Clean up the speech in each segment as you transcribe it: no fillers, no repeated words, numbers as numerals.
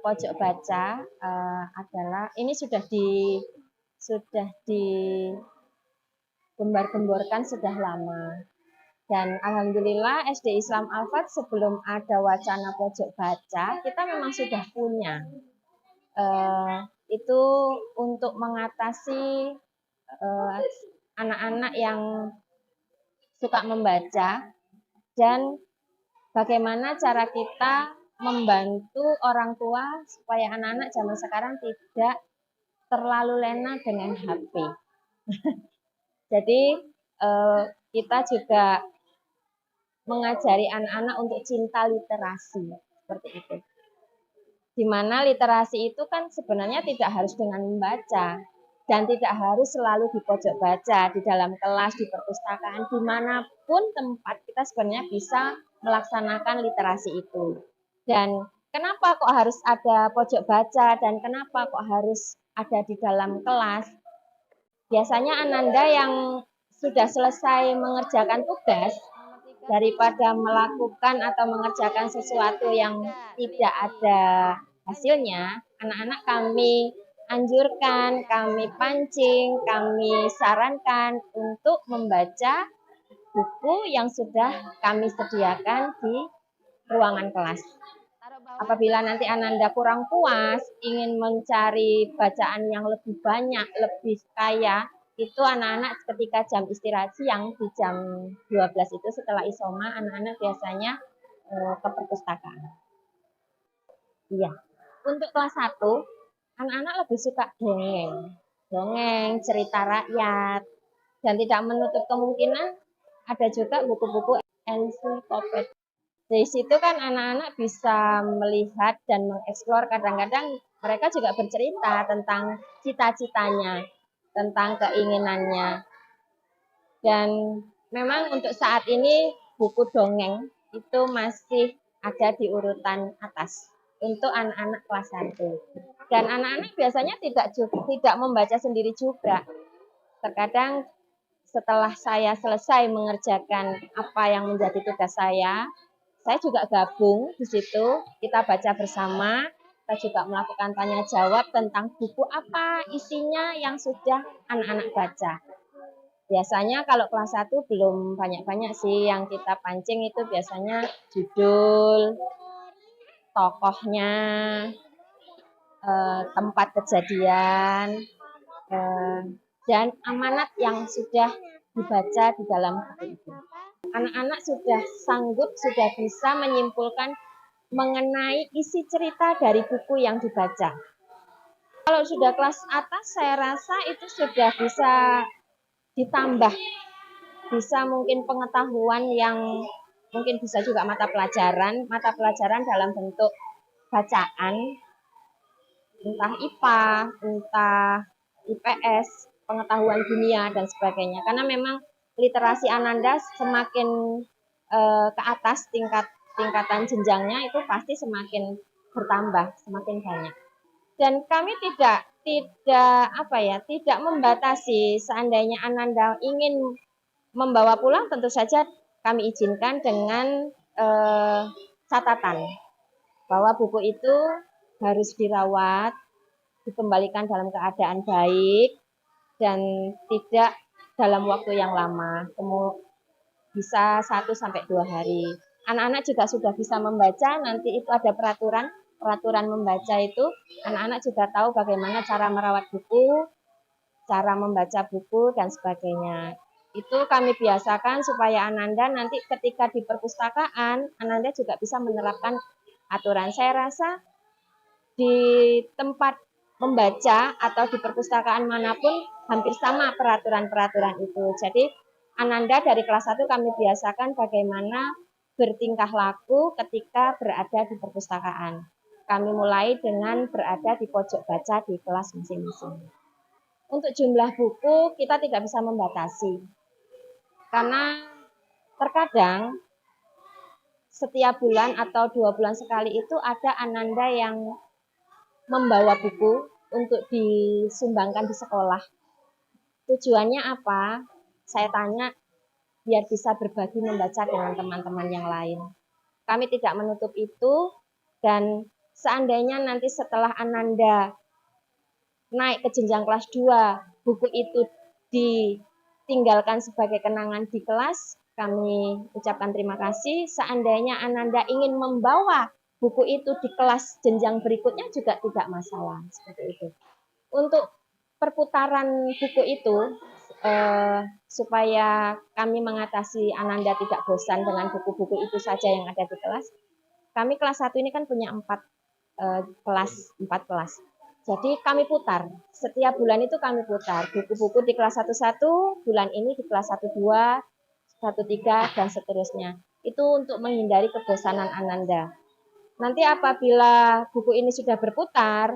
pojok baca adalah ini sudah digembar-gemborkan sudah lama. Dan alhamdulillah SD Islam Al-Fat sebelum ada wacana pojok baca, kita memang sudah punya. Itu untuk mengatasi anak-anak yang suka membaca dan bagaimana cara kita membantu orang tua supaya anak-anak zaman sekarang tidak terlalu lena dengan HP. Jadi kita juga mengajari anak-anak untuk cinta literasi seperti itu. Di mana literasi itu kan sebenarnya tidak harus dengan membaca dan tidak harus selalu di pojok baca, di dalam kelas, di perpustakaan, dimanapun tempat kita sebenarnya bisa melaksanakan literasi itu. Dan kenapa kok harus ada pojok baca dan kenapa kok harus ada di dalam kelas? Biasanya Ananda yang sudah selesai mengerjakan tugas, daripada melakukan atau mengerjakan sesuatu yang tidak ada hasilnya, anak-anak kami anjurkan, kami pancing, kami sarankan untuk membaca buku yang sudah kami sediakan di ruangan kelas. Apabila nanti Ananda kurang puas, ingin mencari bacaan yang lebih banyak, lebih kaya, itu anak-anak ketika jam istirahat siang di jam 12 itu setelah isoma, anak-anak biasanya ke perpustakaan. Iya. Untuk kelas 1, anak-anak lebih suka dongeng, cerita rakyat, dan tidak menutup kemungkinan ada juga buku-buku ensiklopedia. Di situ kan anak-anak bisa melihat dan mengeksplor, kadang-kadang mereka juga bercerita tentang cita-citanya, tentang keinginannya. Dan memang untuk saat ini buku dongeng itu masih ada di urutan atas untuk anak-anak kelas 1. Dan anak-anak biasanya tidak membaca sendiri juga. Terkadang setelah saya selesai mengerjakan apa yang menjadi tugas saya juga gabung di situ, kita baca bersama, kita juga melakukan tanya jawab tentang buku apa isinya yang sudah anak-anak baca. Biasanya kalau kelas 1 belum banyak-banyak sih, yang kita pancing itu biasanya judul, tokohnya, tempat kejadian, dan amanat yang sudah dibaca di dalam buku itu. Anak-anak sudah sanggup, sudah bisa menyimpulkan mengenai isi cerita dari buku yang dibaca. Kalau sudah kelas atas, saya rasa itu sudah bisa ditambah, bisa mungkin pengetahuan yang mungkin bisa juga mata pelajaran dalam bentuk bacaan, entah IPA, entah IPS, pengetahuan dunia, dan sebagainya. Karena memang literasi Ananda semakin ke atas tingkatan jenjangnya itu pasti semakin bertambah, semakin banyak. Dan kami tidak membatasi. Seandainya Ananda ingin membawa pulang, tentu saja kami izinkan dengan catatan bahwa buku itu harus dirawat, dikembalikan dalam keadaan baik, dan tidak dalam waktu yang lama, bisa 1-2 hari. Anak-anak juga sudah bisa membaca, nanti itu ada peraturan membaca itu, anak-anak juga tahu bagaimana cara merawat buku, cara membaca buku, dan sebagainya. Itu kami biasakan supaya Ananda nanti ketika di perpustakaan, Ananda juga bisa menerapkan aturan. Saya rasa di tempat membaca atau di perpustakaan manapun hampir sama peraturan-peraturan itu. Jadi Ananda dari kelas 1 kami biasakan bagaimana bertingkah laku ketika berada di perpustakaan. Kami mulai dengan berada di pojok baca di kelas masing-masing. Untuk jumlah buku kita tidak bisa membatasi. Karena terkadang setiap bulan atau 2 bulan sekali itu ada Ananda yang membawa buku untuk disumbangkan di sekolah. Tujuannya apa? Saya tanya, biar bisa berbagi membaca dengan teman-teman yang lain. Kami tidak menutup itu, dan seandainya nanti setelah Ananda naik ke jenjang kelas 2, buku itu ditinggalkan sebagai kenangan di kelas, kami ucapkan terima kasih. Seandainya Ananda ingin membawa buku itu di kelas jenjang berikutnya juga tidak masalah, seperti itu. Untuk perputaran buku itu, supaya kami mengatasi Ananda tidak bosan dengan buku-buku itu saja yang ada di kelas, kami kelas 1 ini kan punya 4 kelas. Jadi kami putar, setiap bulan itu kami putar buku-buku di kelas 1-1, bulan ini di kelas 1-2, 1-3, dan seterusnya. Itu untuk menghindari kebosanan Ananda. Nanti apabila buku ini sudah berputar,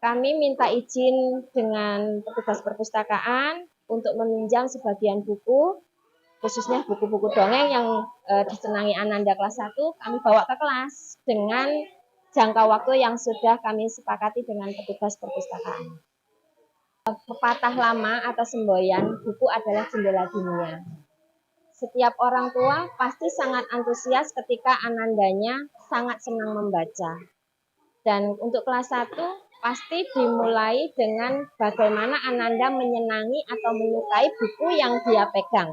kami minta izin dengan petugas perpustakaan untuk meminjam sebagian buku, khususnya buku-buku dongeng yang disenangi Ananda kelas 1, kami bawa ke kelas dengan jangka waktu yang sudah kami sepakati dengan petugas perpustakaan. Pepatah lama atau semboyan, buku adalah jendela dunia. Setiap orang tua pasti sangat antusias ketika Anandanya sangat senang membaca. Dan untuk kelas 1 pasti dimulai dengan bagaimana Ananda menyenangi atau menyukai buku yang dia pegang.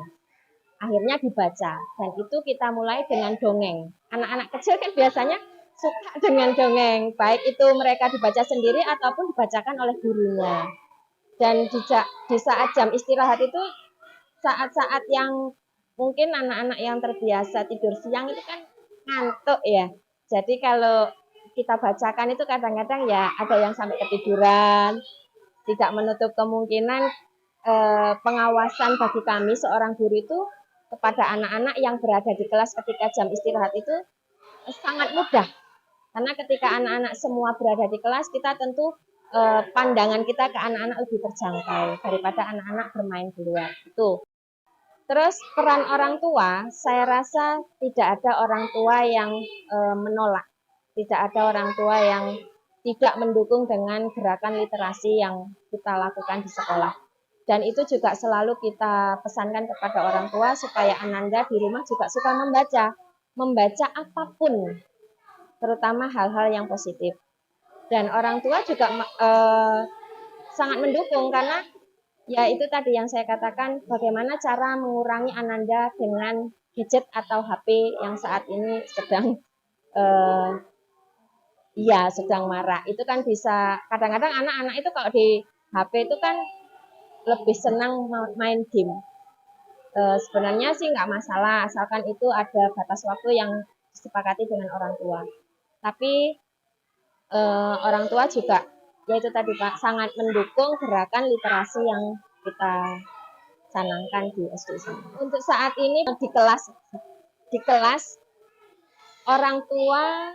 Akhirnya dibaca, dan itu kita mulai dengan dongeng. Anak-anak kecil kan biasanya suka dengan dongeng, baik itu mereka dibaca sendiri ataupun dibacakan oleh gurunya. Dan di saat jam istirahat itu saat-saat yang mungkin anak-anak yang terbiasa tidur siang itu kan ngantuk ya. Jadi kalau kita bacakan itu kadang-kadang ya ada yang sampai ketiduran. Tidak menutup kemungkinan pengawasan bagi kami seorang guru itu kepada anak-anak yang berada di kelas ketika jam istirahat itu sangat mudah. Karena ketika anak-anak semua berada di kelas, kita tentu pandangan kita ke anak-anak lebih terjangkau daripada anak-anak bermain di luar. Itu. Terus peran orang tua, saya rasa tidak ada orang tua yang menolak. Tidak ada orang tua yang tidak mendukung dengan gerakan literasi yang kita lakukan di sekolah. Dan itu juga selalu kita pesankan kepada orang tua supaya Ananda di rumah juga suka membaca. Membaca apapun, terutama hal-hal yang positif. Dan orang tua juga sangat mendukung karena ya itu tadi yang saya katakan, bagaimana cara mengurangi Ananda dengan gadget atau HP yang saat ini sedang sedang marak. Itu kan bisa, kadang-kadang anak-anak itu kalau di HP itu kan lebih senang main game. Sebenarnya sih nggak masalah, asalkan itu ada batas waktu yang disepakati dengan orang tua. Tapi orang tua juga, yaitu tadi Pak, sangat mendukung gerakan literasi yang kita canangkan di SD sini. Untuk saat ini di kelas orang tua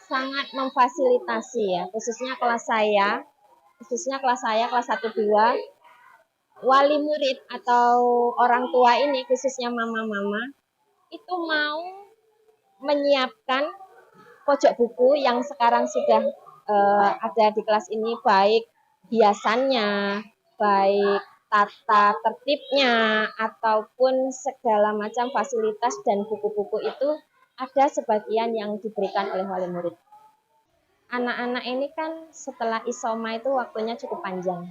sangat memfasilitasi ya, khususnya kelas saya kelas 1-2, wali murid atau orang tua ini, khususnya mama-mama, itu mau menyiapkan pojok buku yang sekarang sudah ada di kelas ini, baik hiasannya, baik tata tertibnya, ataupun segala macam fasilitas dan buku-buku itu ada sebagian yang diberikan oleh wali murid. Anak-anak ini kan setelah isoma itu waktunya cukup panjang.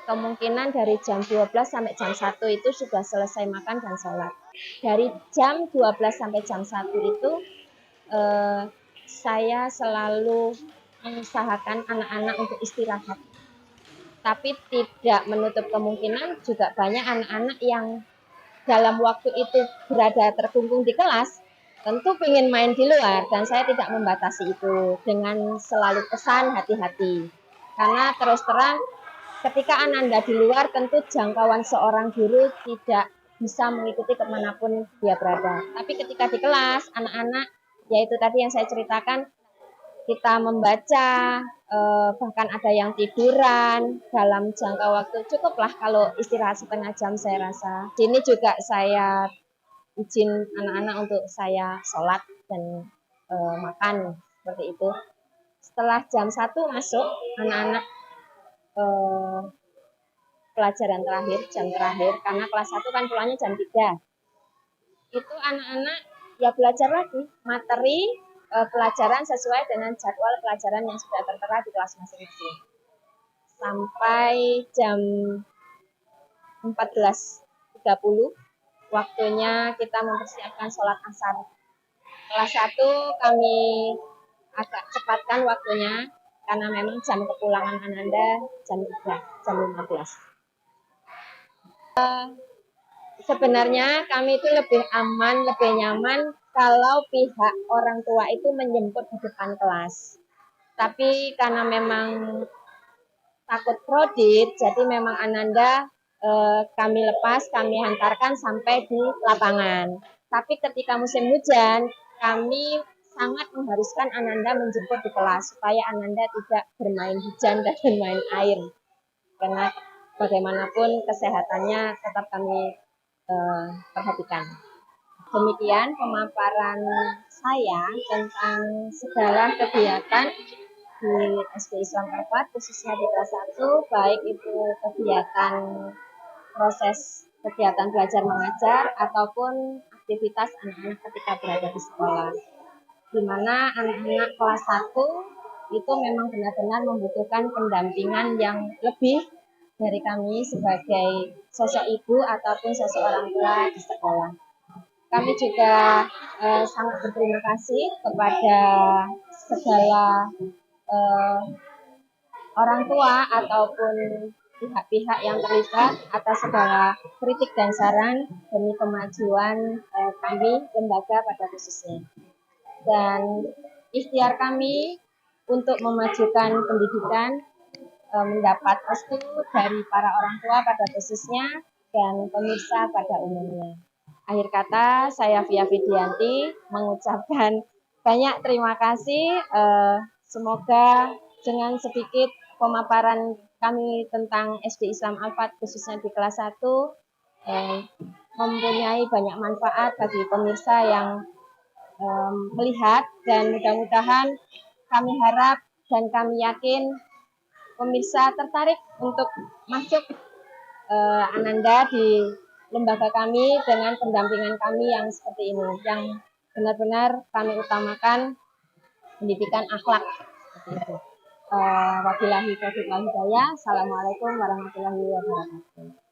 Kemungkinan dari jam 12 sampai jam 1 itu sudah selesai makan dan sholat. Dari jam 12 sampai jam 1 itu saya selalu mengusahakan anak-anak untuk istirahat. Tapi tidak menutup kemungkinan juga banyak anak-anak yang dalam waktu itu berada terkungkung di kelas, tentu ingin main di luar, dan saya tidak membatasi itu dengan selalu pesan hati-hati. Karena terus terang, ketika Ananda di luar, tentu jangkauan seorang guru tidak bisa mengikuti kemanapun dia berada. Tapi ketika di kelas, anak-anak, yaitu tadi yang saya ceritakan, kita membaca, bahkan ada yang tiduran dalam jangka waktu cukuplah kalau istirahat setengah jam saya rasa. Sini juga saya izin anak-anak untuk saya sholat dan makan seperti itu. Setelah jam 1 masuk anak-anak pelajaran terakhir, jam terakhir, karena kelas 1 kan pulangnya jam 3. Itu anak-anak ya belajar lagi materi pelajaran sesuai dengan jadwal pelajaran yang sudah tertera di kelas masing-masing. Sampai jam 14.30 waktunya kita mempersiapkan sholat asar. Kelas 1 kami agak cepatkan waktunya karena memang jam kepulangan Ananda jam 3, jam 15. Sebenarnya kami itu lebih aman, lebih nyaman kalau pihak orang tua itu menjemput di depan kelas. Tapi karena memang takut kredit, jadi memang Ananda kami lepas, kami hantarkan sampai di lapangan. Tapi ketika musim hujan, kami sangat mengharuskan Ananda menjemput di kelas supaya Ananda tidak bermain hujan dan bermain air. Karena bagaimanapun kesehatannya tetap kami perhatikan. Demikian pemaparan saya tentang segala kegiatan di SD Islam 4, khususnya di kelas 1, baik itu kegiatan proses kegiatan belajar mengajar ataupun aktivitas anak-anak ketika berada di sekolah. Di mana anak-anak kelas 1 itu memang benar-benar membutuhkan pendampingan yang lebih dari kami sebagai sosok ibu ataupun sosok orang tua di sekolah. Kami juga sangat berterima kasih kepada segala orang tua ataupun pihak-pihak yang terlibat atas segala kritik dan saran demi kemajuan kami lembaga pada khususnya. Dan ikhtiar kami untuk memajukan pendidikan mendapat restu dari para orang tua pada khususnya dan pemirsa pada umumnya. Akhir kata, saya Via Vidianti mengucapkan banyak terima kasih. Semoga dengan sedikit pemaparan kami tentang SD Islam Al-Fat khususnya di kelas 1 mempunyai banyak manfaat bagi pemirsa yang melihat, dan mudah-mudahan kami harap dan kami yakin pemirsa tertarik untuk masuk Ananda di lembaga kami dengan pendampingan kami yang seperti ini, yang benar-benar kami utamakan pendidikan akhlak. Wabillahi taufiq wal hidayah. Assalamualaikum warahmatullahi wabarakatuh.